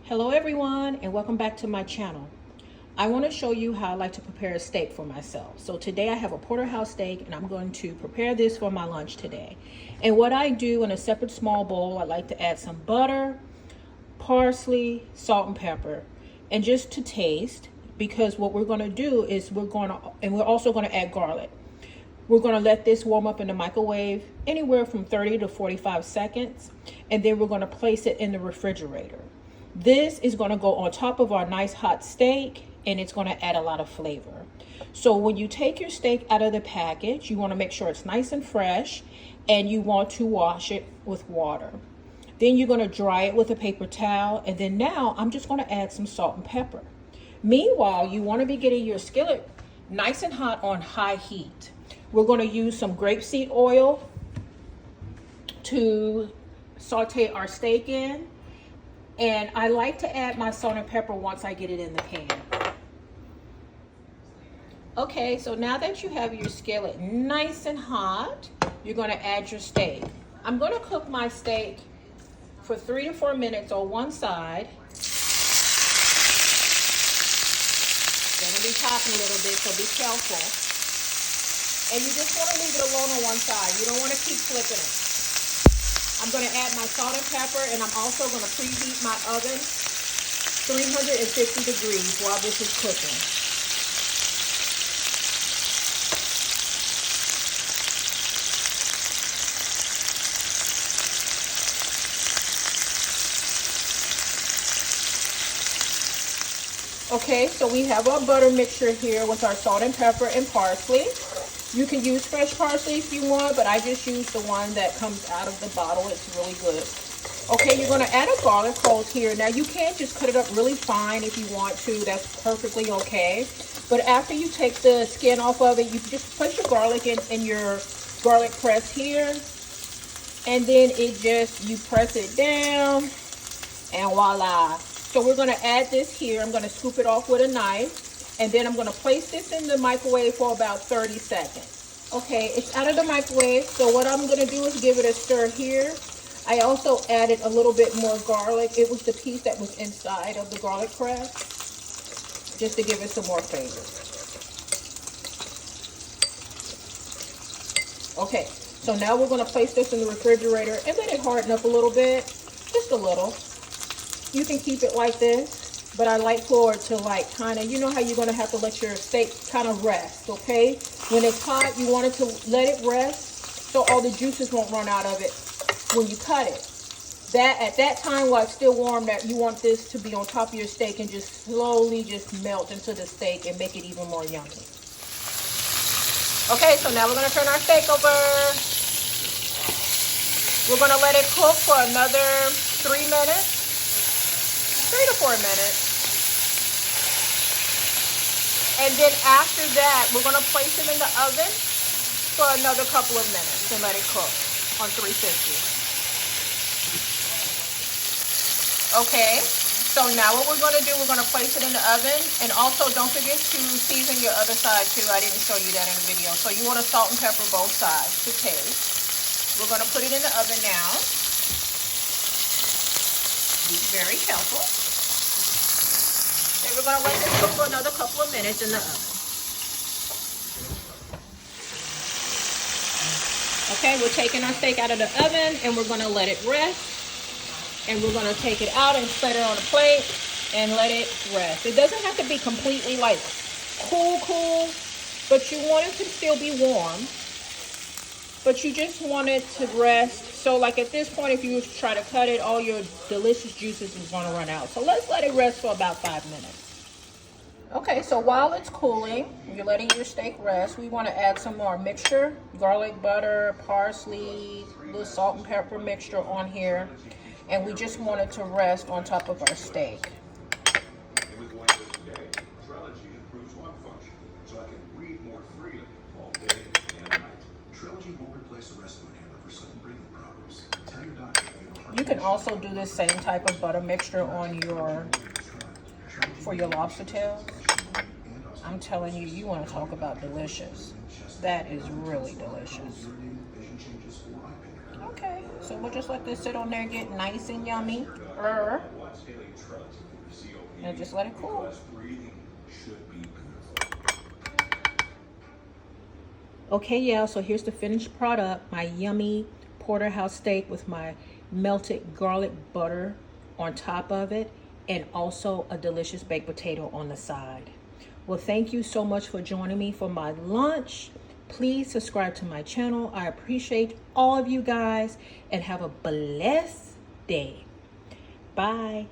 Hello everyone, and welcome back to my channel. I want to show you how I like to prepare a steak for myself. So today I have a porterhouse steak and I'm going to prepare this for my lunch today. And what I do in a separate small bowl, I like to add some butter, parsley, salt and pepper, and just to taste, because what we're going to do is we're also going to add garlic. We're going to let this warm up in the microwave anywhere from 30 to 45 seconds, and then we're going to place it in the refrigerator. This is going to go on top of our nice hot steak, and it's going to add a lot of flavor. So when you take your steak out of the package, you want to make sure it's nice and fresh, and you want to wash it with water. Then you're going to dry it with a paper towel, and then now I'm just going to add some salt and pepper. Meanwhile, you want to be getting your skillet nice and hot on high heat. We're going to use some grapeseed oil to saute our steak in. And I like to add my salt and pepper once I get it in the pan. Okay, so now that you have your skillet nice and hot, you're going to add your steak. I'm going to cook my steak for 3 to 4 minutes on one side. It's going to be chopping a little bit, so be careful. And you just want to leave it alone on one side. You don't want to keep flipping it. I'm going to add my salt and pepper, and I'm also going to preheat my oven 350 degrees while this is cooking. Okay, so we have our butter mixture here with our salt and pepper and parsley. You can use fresh parsley if you want, but I just use the one that comes out of the bottle. It's really good. Okay, you're going to add a garlic clove here. Now, you can just cut it up really fine if you want to. That's perfectly okay. But after you take the skin off of it, you just place your garlic in your garlic press here. And then you press it down, and voila. So we're going to add this here. I'm going to scoop it off with a knife. And then I'm going to place this in the microwave for about 30 seconds. Okay, it's out of the microwave. So what I'm going to do is give it a stir here. I also added a little bit more garlic. It was the piece that was inside of the garlic press, just to give it some more flavor. Okay, so now we're going to place this in the refrigerator and let it harden up a little bit, just a little. You can keep it like this. But I like for it to kind of, you know how you're going to have to let your steak kind of rest, okay? When it's hot, you want it to let it rest so all the juices won't run out of it when you cut it. At that time, while it's still warm, that you want this to be on top of your steak and just slowly just melt into the steak and make it even more yummy. Okay, so now we're going to turn our steak over. We're going to let it cook for another 3 minutes. 3 to 4 minutes. And then after that, we're going to place it in the oven for another couple of minutes and let it cook on 350. Okay, so now what we're going to do, we're going to place it in the oven. And also don't forget to season your other side too. I didn't show you that in the video. So you want to salt and pepper both sides to taste. We're going to put it in the oven now. Be very careful. And we're going to let this cook for another couple of minutes in the oven. Okay, we're taking our steak out of the oven and we're going to let it rest. And we're going to take it out and set it on a plate and let it rest. It doesn't have to be completely cool, but you want it to still be warm. But you just want it to rest. So at this point, if you try to cut it, all your delicious juices is going to run out. So let's let it rest for about 5 minutes. Okay, so while it's cooling, you're letting your steak rest, we want to add some more mixture. Garlic, butter, parsley, a little salt and pepper mixture on here. And we just want it to rest on top of our steak. You can also do this same type of butter mixture on for your lobster tails. I'm telling you, you want to talk about delicious. That is really delicious. Okay, so we'll just let this sit on there, get nice and yummy. And just let it cool. Okay, yeah, so here's the finished product. My yummy porterhouse steak with my melted garlic butter on top of it, and also a delicious baked potato on the side. Well, thank you so much for joining me for my lunch. Please subscribe to my channel. I appreciate all of you guys, and have a blessed day. Bye.